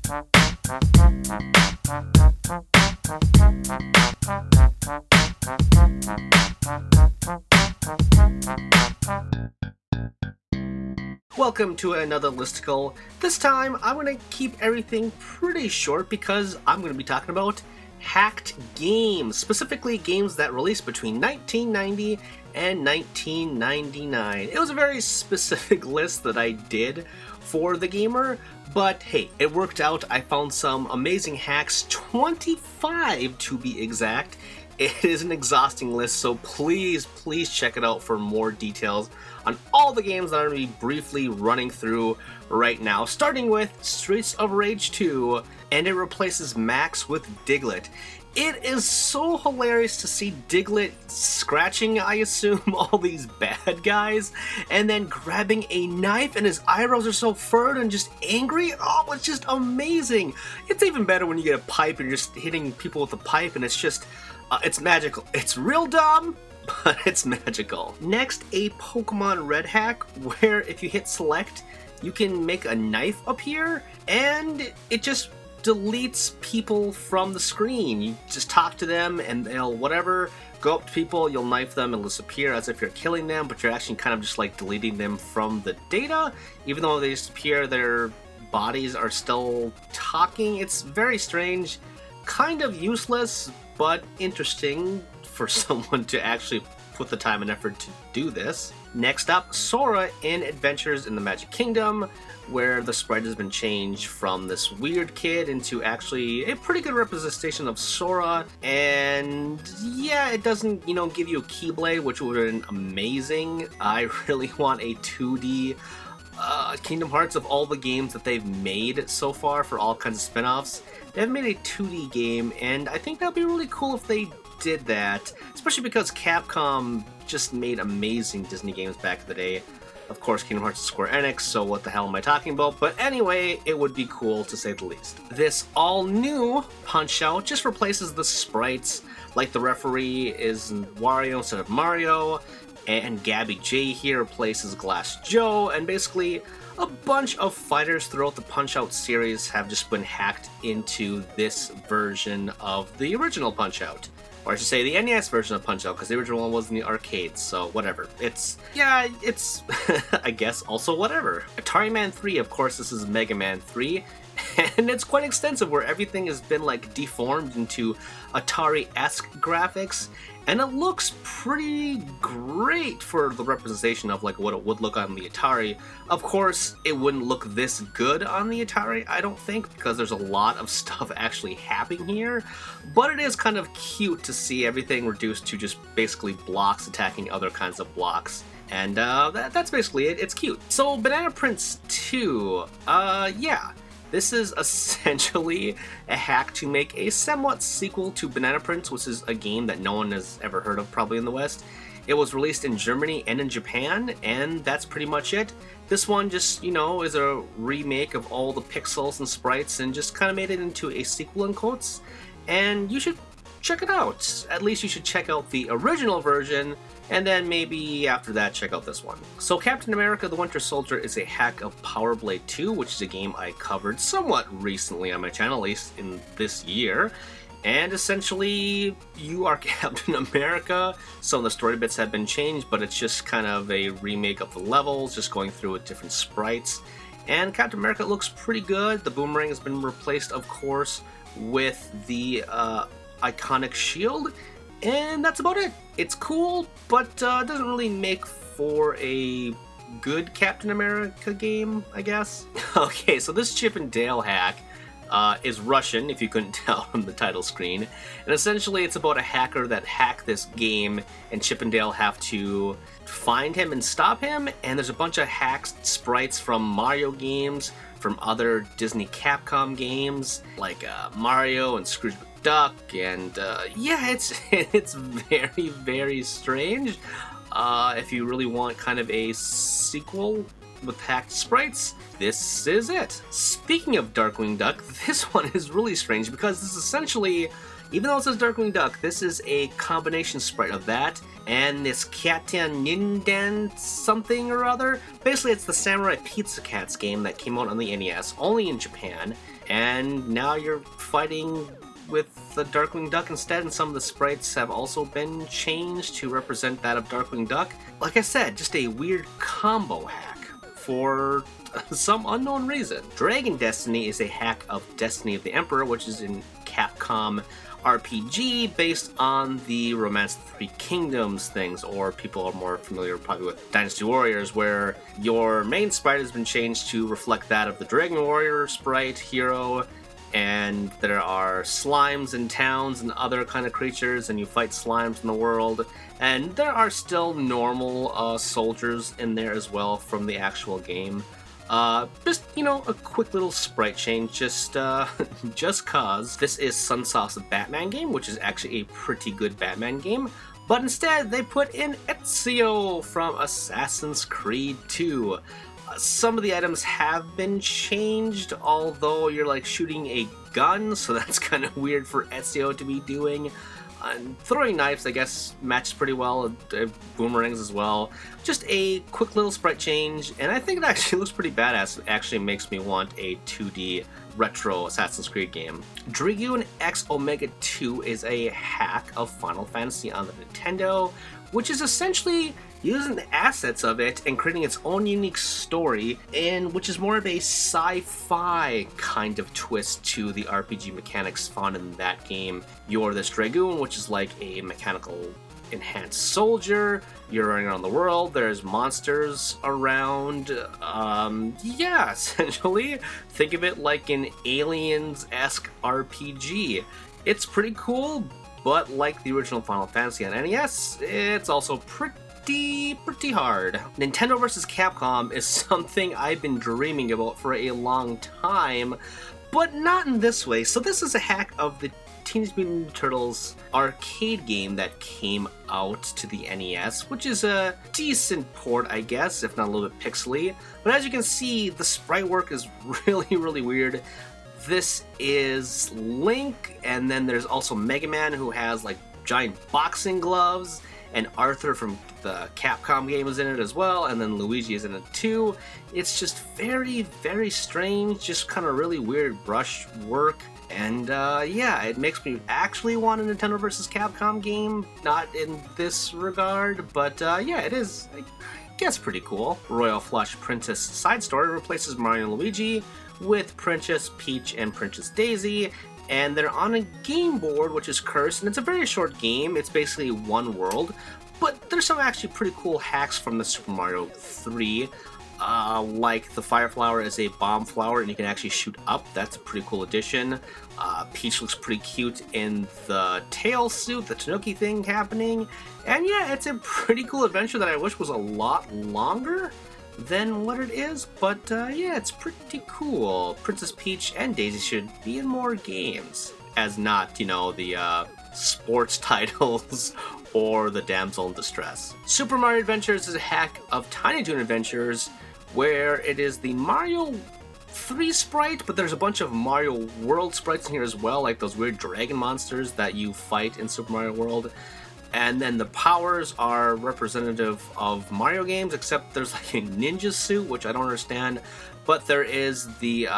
Welcome to another Listicle. This time I'm going to keep everything pretty short because I'm going to be talking about hacked games, specifically games that released between 1990 and 1999. It was a very specific list that I did for TheGamer, but hey, it worked out. I found some amazing hacks, 25 to be exact. It is an exhausting list, so please check it out for more details on all the games that I'm going to be briefly running through right now, starting with Streets of Rage 2, and it replaces Max with Diglett. It is so hilarious to see Diglett scratching, I assume, all these bad guys, and then grabbing a knife, and his eyebrows are so furrowed and just angry. Oh, it's just amazing. It's even better when you get a pipe and you're just hitting people with a pipe, and it's just... it's magical. It's real dumb, but it's magical. Next, a Pokemon Red hack, where if you hit select, you can make a knife appear, and it just deletes people from the screen. You just talk to them, and they'll whatever, go up to people, you'll knife them, and disappear as if you're killing them, but you're actually kind of just like deleting them from the data. Even though they disappear, their bodies are still talking. It's very strange, kind of useless, but interesting for someone to actually put the time and effort to do this. Next up, Sora in Adventures in the Magic Kingdom, where the sprite has been changed from this weird kid into actually a pretty good representation of Sora. And yeah, it doesn't, give you a Keyblade, which would have been amazing. I really want a 2D Kingdom Hearts. Of all the games that they've made so far for all kinds of spin-offs, they've made a 2D game, and I think that'd be really cool if they did that, especially because Capcom just made amazing Disney games back in the day. Of course, Kingdom Hearts is Square Enix, so what the hell am I talking about? But anyway, it would be cool to say the least. This all-new Punchout just replaces the sprites, like the referee is Wario instead of Mario, and Gabby J here replaces Glass Joe, and basically a bunch of fighters throughout the Punch-Out series have just been hacked into this version of the original Punch-Out. Or I should say the NES version of Punch-Out, because the original one was in the arcades, so whatever. It's I guess, also whatever. Atari Man 3, of course, this is Mega Man 3, and it's quite extensive, where everything has been like deformed into Atari-esque graphics, and it looks pretty great for the representation of like what it would look on the Atari. Of course, it wouldn't look this good on the Atari, I don't think, because there's a lot of stuff actually happening here, but it is kind of cute to see everything reduced to just basically blocks attacking other kinds of blocks. And that's basically it. It's cute. So Banana Prince 2, yeah. This is essentially a hack to make a somewhat sequel to Banana Prince, which is a game that no one has ever heard of probably in the West. It was released in Germany and in Japan, and that's pretty much it. This one just, is a remake of all the pixels and sprites and just kind of made it into a sequel in quotes. And you should check it out. At least you should check out the original version, and then maybe after that check out this one. So Captain America the Winter Soldier is a hack of Power Blade 2, which is a game I covered somewhat recently on my channel, at least in this year. And essentially, you are Captain America. Some of the story bits have been changed, but it's just kind of a remake of the levels, just going through with different sprites. And Captain America looks pretty good. The boomerang has been replaced, of course, with the iconic shield. And that's about it. It's cool, but it doesn't really make for a good Captain America game, I guess. Okay, so this Chip and Dale hack is Russian, if you couldn't tell from the title screen. And essentially it's about a hacker that hacked this game, and Chip and Dale have to find him and stop him. And there's a bunch of hacked sprites from Mario games, from other Disney Capcom games, like Mario and Scrooge Duck, and yeah, it's very, very strange. If you really want kind of a sequel with hacked sprites, this is it. Speaking of Darkwing Duck, this one is really strange because this is essentially Even though it says Darkwing Duck, this is a combination sprite of that and this Katan Ninden something or other. Basically, it's the Samurai Pizza Cats game that came out on the NES, only in Japan, and now you're fighting with the Darkwing Duck instead, and some of the sprites have also been changed to represent that of Darkwing Duck. Like I said, just a weird combo hack for some unknown reason. Dragon Destiny is a hack of Destiny of the Emperor, which is in Capcom RPG based on the Romance of the Three Kingdoms things, or people are more familiar probably with Dynasty Warriors, where your main sprite has been changed to reflect that of the Dragon Warrior sprite hero, and there are slimes in towns and other kind of creatures, and you fight slimes in the world, and there are still normal soldiers in there as well from the actual game. Just, you know, a quick little sprite change, just cause. This is Sunsoft's Batman game, which is actually a pretty good Batman game, but instead they put in Ezio from Assassin's Creed 2. Some of the items have been changed, although you're like shooting a gun, so that's kind of weird for Ezio to be doing. Throwing knives, I guess, matches pretty well, boomerangs as well. Just a quick little sprite change, and I think it actually looks pretty badass. It actually makes me want a 2D retro Assassin's Creed game. Dragoon X Omega 2 is a hack of Final Fantasy on the Nintendo, which is essentially using the assets of it and creating its own unique story, and which is more of a sci-fi kind of twist to the RPG mechanics found in that game. You're this Dragoon, which is like a mechanical enhanced soldier. You're running around the world, there's monsters around. Yeah, essentially, think of it like an Aliens-esque RPG. It's pretty cool, but like the original Final Fantasy on NES, it's also pretty hard. Nintendo vs. Capcom is something I've been dreaming about for a long time, but not in this way. So this is a hack of the Teenage Mutant Ninja Turtles arcade game that came out to the NES, which is a decent port, I guess, if not a little bit pixely. But as you can see, the sprite work is really weird. This is Link, and then there's also Mega Man, who has like giant boxing gloves, and Arthur from the Capcom game is in it as well, and then Luigi is in it too. It's just very strange, just kind of really weird brush work, and yeah, it makes me actually want a Nintendo vs. Capcom game, not in this regard, but yeah, it is, I guess, pretty cool. Royal Flush Princess side story replaces Mario and Luigi with Princess Peach and Princess Daisy, and they're on a game board which is cursed, and it's a very short game. It's basically one world, but there's some actually pretty cool hacks from the Super Mario 3, like the Fire Flower is a bomb flower and you can actually shoot up. That's a pretty cool addition. Peach looks pretty cute in the tail suit, the Tanuki thing happening, and yeah, it's a pretty cool adventure that I wish was a lot longer than what it is, but yeah, it's pretty cool. Princess Peach and Daisy should be in more games, as not, you know, the sports titles or the damsel in distress. Super Mario Adventures is a hack of Tiny Toon Adventures, where it is the Mario 3 sprite, but there's a bunch of Mario World sprites in here as well, like those weird dragon monsters that you fight in Super Mario World. And then the powers are representative of Mario games, except there's like a ninja suit, which I don't understand. But there is the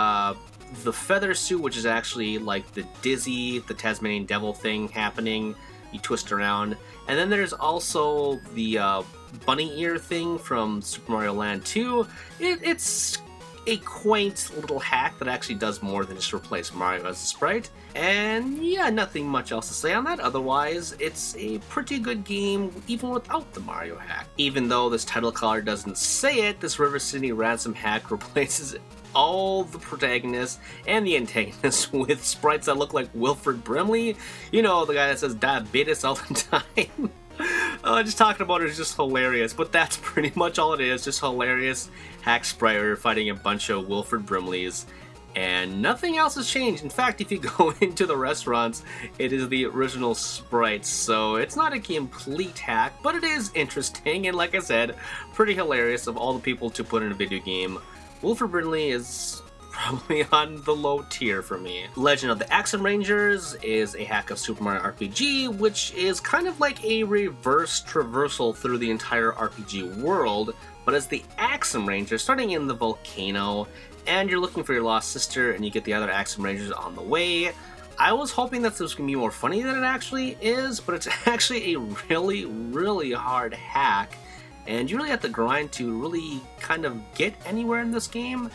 feather suit, which is actually like the Dizzy, the Tasmanian Devil thing happening. You twist around. And then there's also the bunny ear thing from Super Mario Land 2. It's a quaint little hack that actually does more than just replace Mario as a sprite. And yeah, nothing much else to say on that. Otherwise, it's a pretty good game even without the Mario hack. Even though this title card doesn't say it, this River City Ransom hack replaces all the protagonists and the antagonists with sprites that look like Wilfred Brimley. You know, the guy that says diabetes all the time. Just talking about it is just hilarious, but that's pretty much all it is, just hilarious hack sprite where you're fighting a bunch of Wilfred Brimleys, and nothing else has changed. In fact, if you go into the restaurants, it is the original sprites, so it's not a complete hack, but it is interesting, and like I said, pretty hilarious of all the people to put in a video game. Wilfred Brimley is probably on the low tier for me. Legend of the Axon Rangers is a hack of Super Mario RPG, which is kind of like a reverse traversal through the entire RPG world, but as the Axon Ranger, starting in the volcano, and you're looking for your lost sister, and you get the other Axon Rangers on the way. I was hoping that this was going to be more funny than it actually is, but it's actually a really, really hard hack, and you really have to grind to really kind of get anywhere in this game.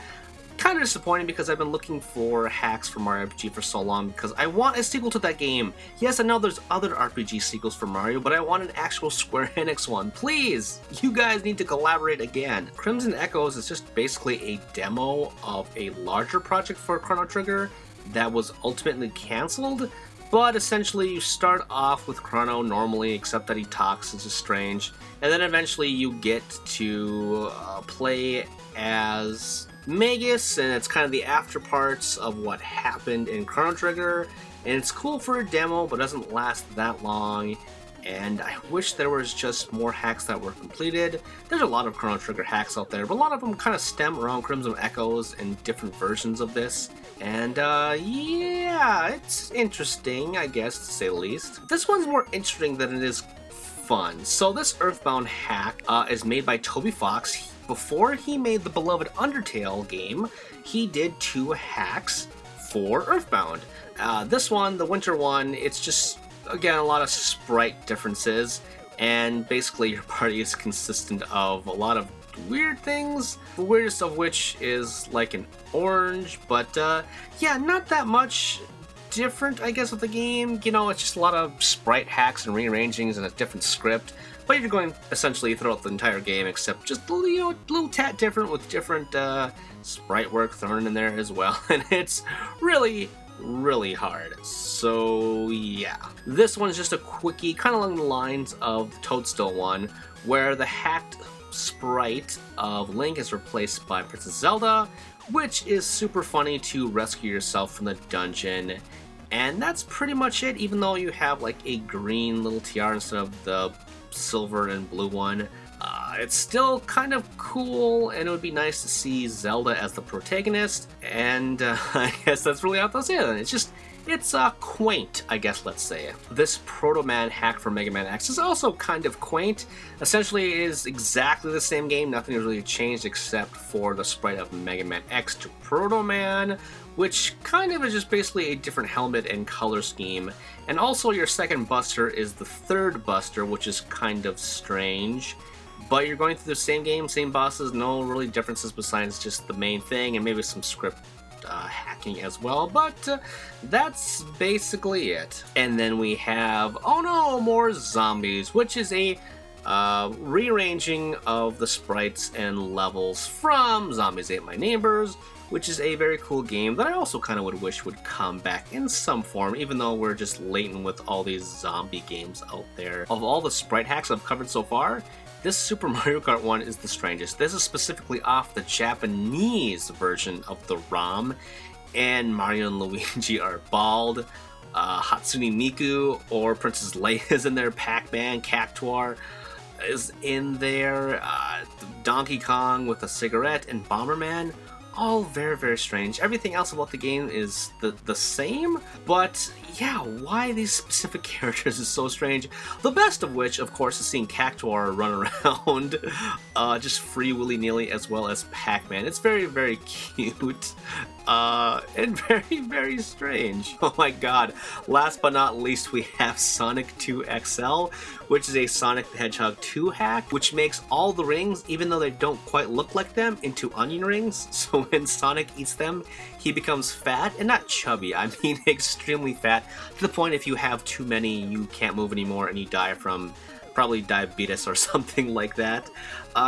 Kind of disappointing because I've been looking for hacks for Mario RPG for so long because I want a sequel to that game. Yes, I know there's other RPG sequels for Mario, but I want an actual Square Enix one. Please! You guys need to collaborate again. Crimson Echoes is just basically a demo of a larger project for Chrono Trigger that was ultimately cancelled, but essentially you start off with Chrono normally, except that he talks, it's just strange, and then eventually you get to play as Magus, and it's kind of the after parts of what happened in Chrono Trigger, and it's cool for a demo, but doesn't last that long, and I wish there was just more hacks that were completed. There's a lot of Chrono Trigger hacks out there, but a lot of them kind of stem around Crimson Echoes and different versions of this, and yeah, it's interesting, I guess, to say the least. This one's more interesting than it is fun. So this EarthBound hack is made by Toby Fox. Before he made the beloved Undertale game, he did 2 hacks for EarthBound. This one, the winter one, it's just, again, a lot of sprite differences, and basically your party is consistent of a lot of weird things, the weirdest of which is like an orange, but yeah, not that much different, I guess, with the game. You know, it's just a lot of sprite hacks and rearrangings and a different script, but you're going essentially throughout the entire game, except just, you know, a little tad different with different sprite work thrown in there as well, and it's really, really hard. So yeah, this one's just a quickie, kind of along the lines of the Toadstool one, where the hacked sprite of Link is replaced by Princess Zelda, which is super funny to rescue yourself from the dungeon. And that's pretty much it, even though you have like a green little tiara instead of the silver and blue one. It's still kind of cool, and it would be nice to see Zelda as the protagonist, and I guess that's really all to say then. It's quaint, I guess, let's say. This Proto Man hack for Mega Man X is also kind of quaint. Essentially, it is exactly the same game, nothing has really changed except for the sprite of Mega Man X to Proto Man, which kind of is just basically a different helmet and color scheme. And also your second buster is the third buster, which is kind of strange. But you're going through the same game, same bosses, no really differences besides just the main thing, and maybe some script hacking as well, but that's basically it. And then we have, oh no, more zombies, which is a rearranging of the sprites and levels from Zombies Ate My Neighbors, which is a very cool game that I also kind of would wish would come back in some form, even though we're just latent with all these zombie games out there. Of all the sprite hacks I've covered so far, this Super Mario Kart one is the strangest. This is specifically off the Japanese version of the ROM, and Mario and Luigi are bald. Hatsune Miku or Princess Leia is in there. Pac-Man, Cactuar is in there. Donkey Kong with a cigarette, and Bomberman. All very, very strange. Everything else about the game is the same, but yeah, why these specific characters is so strange. The best of which, of course, is seeing Cactuar run around just free willy-nilly, as well as Pac-Man. It's very, very cute and very, very strange. Oh my god. Last but not least, we have Sonic 2 XL, which is a Sonic the Hedgehog 2 hack, which makes all the rings, even though they don't quite look like them, into onion rings. So when Sonic eats them, he becomes fat, and not chubby, I mean extremely fat, to the point if you have too many, you can't move anymore and you die from probably diabetes or something like that.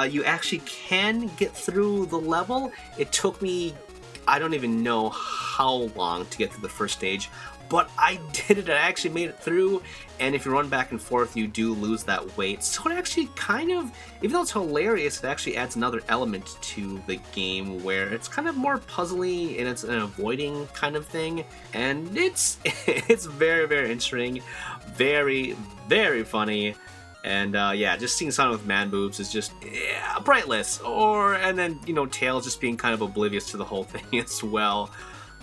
You actually can get through the level. It took me, I don't even know how long to get through the first stage, but I did it. I actually made it through, and if you run back and forth, you do lose that weight. So it actually kind of, even though it's hilarious, it actually adds another element to the game where it's kind of more puzzly and it's an avoiding kind of thing, and it's very, very interesting, very, very funny, And yeah, just seeing Sonic with man boobs is just, yeah, brightless. And then, you know, Tails just being kind of oblivious to the whole thing as well.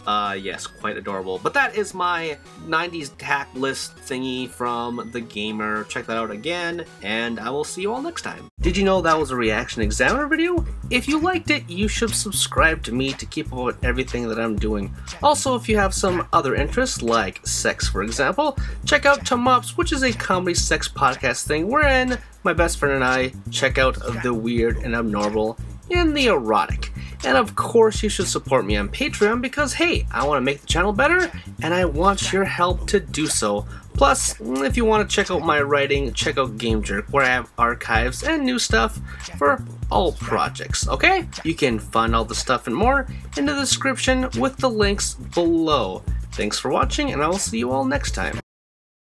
Yes, quite adorable. But that is my 90s hack list thingy from TheGamer. Check that out again, and I will see you all next time. Did you know that was a ReActionExaminer video? If you liked it, you should subscribe to me to keep up with everything that I'm doing. Also, if you have some other interests, like sex for example, check out Tomops, which is a comedy sex podcast thing wherein my best friend and I check out the weird and abnormal and the erotic. And of course you should support me on Patreon because hey, I want to make the channel better and I want your help to do so. Plus, if you want to check out my writing, check out Game Jerk where I have archives and new stuff for all projects, okay? You can find all the stuff and more in the description with the links below. Thanks for watching and I will see you all next time.